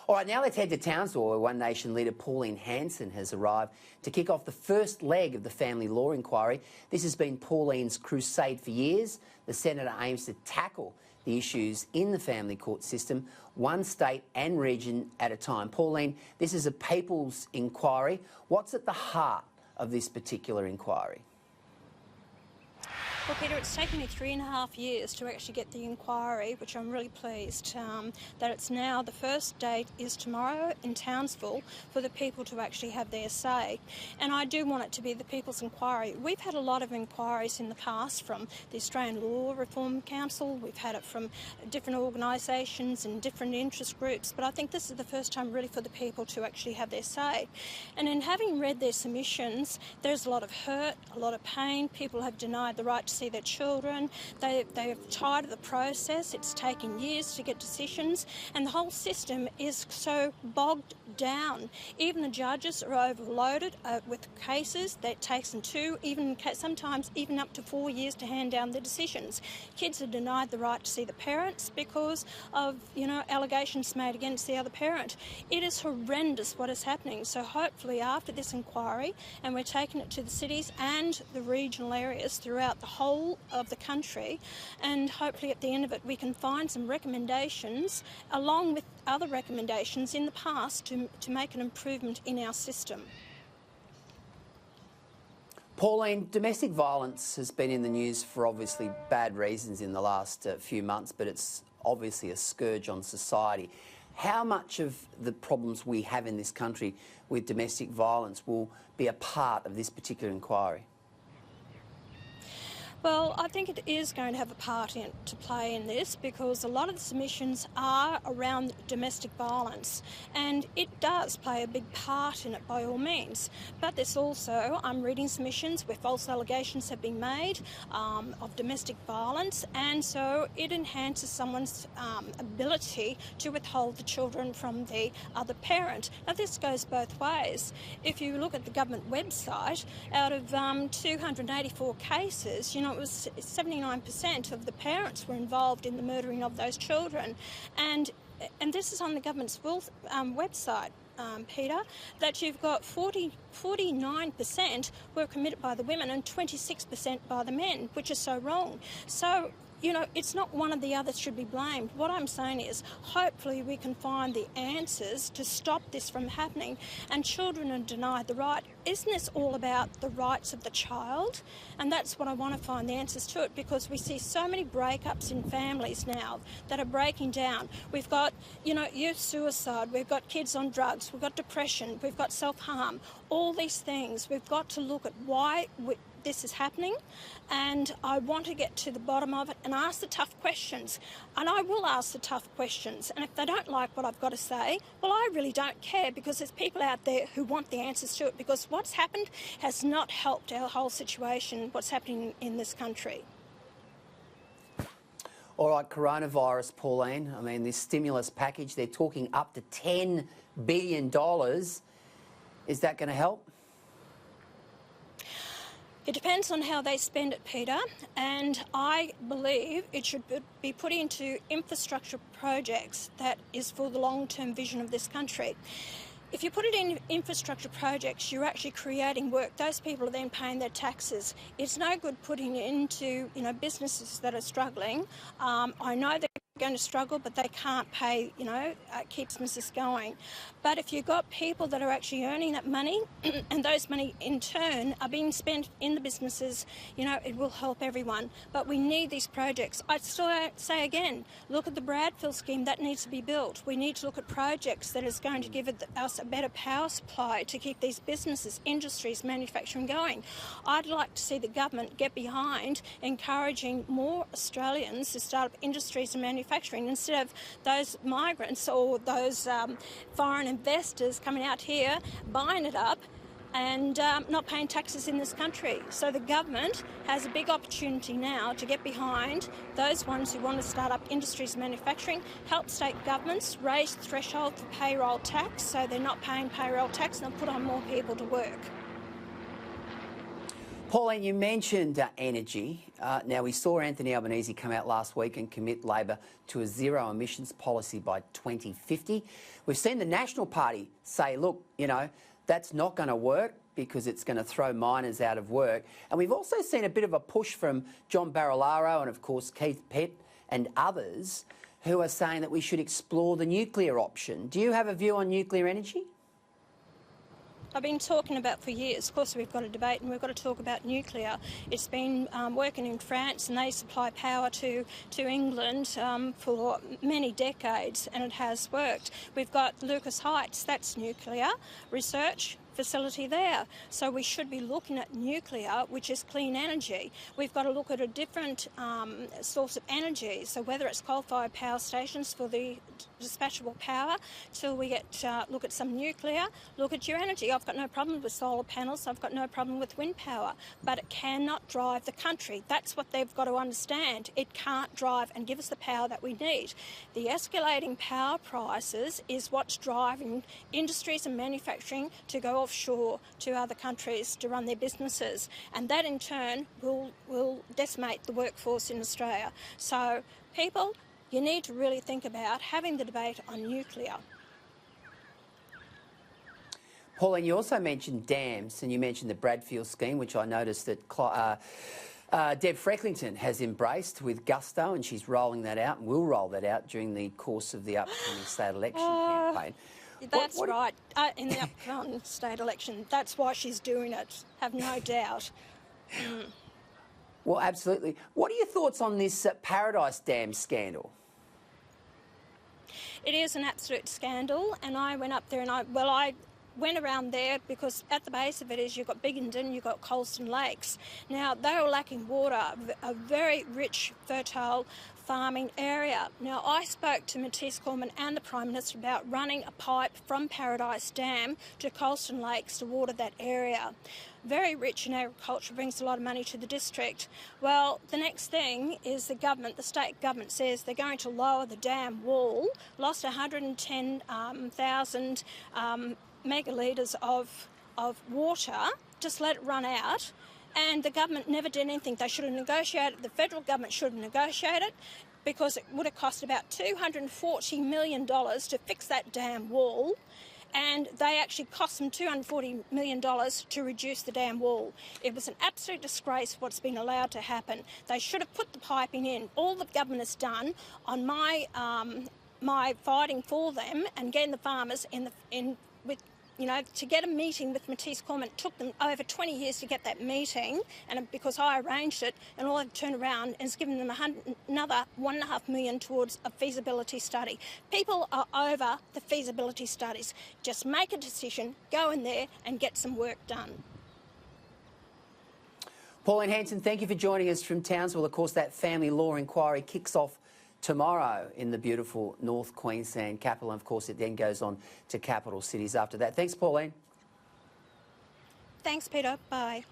All right, now let's head to Townsville, where One Nation leader Pauline Hanson has arrived to kick off the first leg of the family law inquiry. This has been Pauline's crusade for years. The senator aims to tackle the issues in the family court system, one state and region at a time. Pauline, this is a people's inquiry. What's at the heart of this particular inquiry? Well, Peter, it's taken me 3.5 years to actually get the inquiry, which I'm really pleased that it's now. The first date is tomorrow in Townsville for the people to actually have their say. And I do want it to be the people's inquiry. We've had a lot of inquiries in the past from the Australian Law Reform Council. We've had it from different organisations and different interest groups. But I think this is the first time really for the people to actually have their say. And in having read their submissions, there's a lot of hurt, a lot of pain. People have denied the right to see their children. They're tired of the process. It's taken years to get decisions, and the whole system is so bogged down. Even the judges are overloaded with cases. That takes them sometimes even up to 4 years to hand down the decisions. Kids are denied the right to see the parents because of, allegations made against the other parent. It is horrendous what is happening. So hopefully after this inquiry, and we're taking it to the cities and the regional areas throughout the whole of the country, and hopefully at the end of it we can find some recommendations along with other recommendations in the past to make an improvement in our system. Pauline, domestic violence has been in the news for obviously bad reasons in the last few months, but it's obviously a scourge on society. How much of the problems we have in this country with domestic violence will be a part of this particular inquiry? Well, I think it is going to have a part to play in this, because a lot of the submissions are around domestic violence, and it does play a big part in it by all means. But there's also, I'm reading submissions where false allegations have been made of domestic violence, and so it enhances someone's ability to withhold the children from the other parent. Now, this goes both ways. If you look at the government website, out of 284 cases, it was 79% of the parents were involved in the murdering of those children. And this is on the government's website, Peter, that you've got 49% were committed by the women and 26% by the men, which is so wrong. So, it's not one or the other should be blamed. What I'm saying is, hopefully we can find the answers to stop this from happening, and children are denied the right. Isn't this all about the rights of the child? And that's what I want to find the answers to it, because we see so many breakups in families now that are breaking down. We've got, youth suicide, we've got kids on drugs, we've got depression, we've got self-harm, all these things. We've got to look at why this is happening, and I want to get to the bottom of it and ask the tough questions. And I will ask the tough questions, and if they don't like what I've got to say, well, I really don't care, because there's people out there who want the answers to it, because what's happened has not helped our whole situation, what's happening in this country. All right, coronavirus, Pauline. I mean, this stimulus package, they're talking up to $10 billion. Is that going to help? It depends on how they spend it, Peter, and I believe it should be put into infrastructure projects that is for the long-term vision of this country. If you put it in infrastructure projects, you're actually creating work. Those people are then paying their taxes. It's no good putting it into, businesses that are struggling. I know they're going to struggle, but they can't pay, keep businesses going. But if you've got people that are actually earning that money, and those money in turn are being spent in the businesses, it will help everyone. But we need these projects. I'd still say again, look at the Bradfield scheme, that needs to be built. We need to look at projects that is going to give us a better power supply to keep these businesses, industries, manufacturing going. I'd like to see the government get behind encouraging more Australians to start up industries and manufacturing, instead of those migrants or those foreign investors coming out here, buying it up and not paying taxes in this country. So the government has a big opportunity now to get behind those ones who want to start up industries and manufacturing, help state governments raise the threshold for payroll tax so they're not paying payroll tax, and put on more people to work. Pauline, you mentioned energy. Now, we saw Anthony Albanese come out last week and commit Labor to a zero emissions policy by 2050. We've seen the National Party say, look, you know, that's not going to work because it's going to throw miners out of work. And we've also seen a bit of a push from John Barilaro and, of course, Keith Pett and others who are saying that we should explore the nuclear option. Do you have a view on nuclear energy? I've been talking about for years. Of course, we've got a debate and we've got to talk about nuclear. It's been working in France and they supply power to England for many decades and it has worked. We've got Lucas Heights, that's nuclear research facility there. So we should be looking at nuclear, which is clean energy. We've got to look at a different source of energy. So whether it's coal-fired power stations for the dispatchable power, till we get look at some nuclear, look at your energy. I've got no problem with solar panels. I've got no problem with wind power, but it cannot drive the country. That's what they've got to understand. It can't drive and give us the power that we need. The escalating power prices is what's driving industries and manufacturing to go offshore to other countries to run their businesses, and that in turn will decimate the workforce in Australia. So people, you need to really think about having the debate on nuclear. Pauline, you also mentioned dams and you mentioned the Bradfield scheme, which I noticed that Deb Frecklington has embraced with gusto, and she's rolling that out and will roll that out during the course of the upcoming state election campaign. That's right. In the upcoming state election, that's why she's doing it, have no doubt. Well, absolutely. What are your thoughts on this Paradise Dam scandal? It is an absolute scandal, and I went up there and I went around there because at the base of it is you've got Biggenden, you've got Colston Lakes. Now, they were lacking water, a very rich, fertile farming area. Now, I spoke to Matisse Cormann and the Prime Minister about running a pipe from Paradise Dam to Colston Lakes to water that area. Very rich in agriculture, brings a lot of money to the district. Well, the next thing is the government, the state government says they're going to lower the dam wall, lost 110,000 megalitres of water, just let it run out. And the government never did anything. They should have negotiated, the federal government should have negotiated, because it would have cost about $240 million to fix that dam wall. And they actually cost them $240 million to reduce the dam wall. It was an absolute disgrace what's been allowed to happen. They should have put the piping in. All the government has done on my fighting for them and getting the farmers to get a meeting with Matisse Cormann. It took them over 20 years to get that meeting, and because I arranged it, and all they've turned around and has given them another $1.5 million towards a feasibility study. People are over the feasibility studies. Just make a decision, go in there and get some work done. Pauline Hanson, thank you for joining us from Townsville. Of course, that family law inquiry kicks off tomorrow in the beautiful North Queensland capital, and of course it then goes on to capital cities after that. Thanks, Pauline. Thanks, Peter. Bye.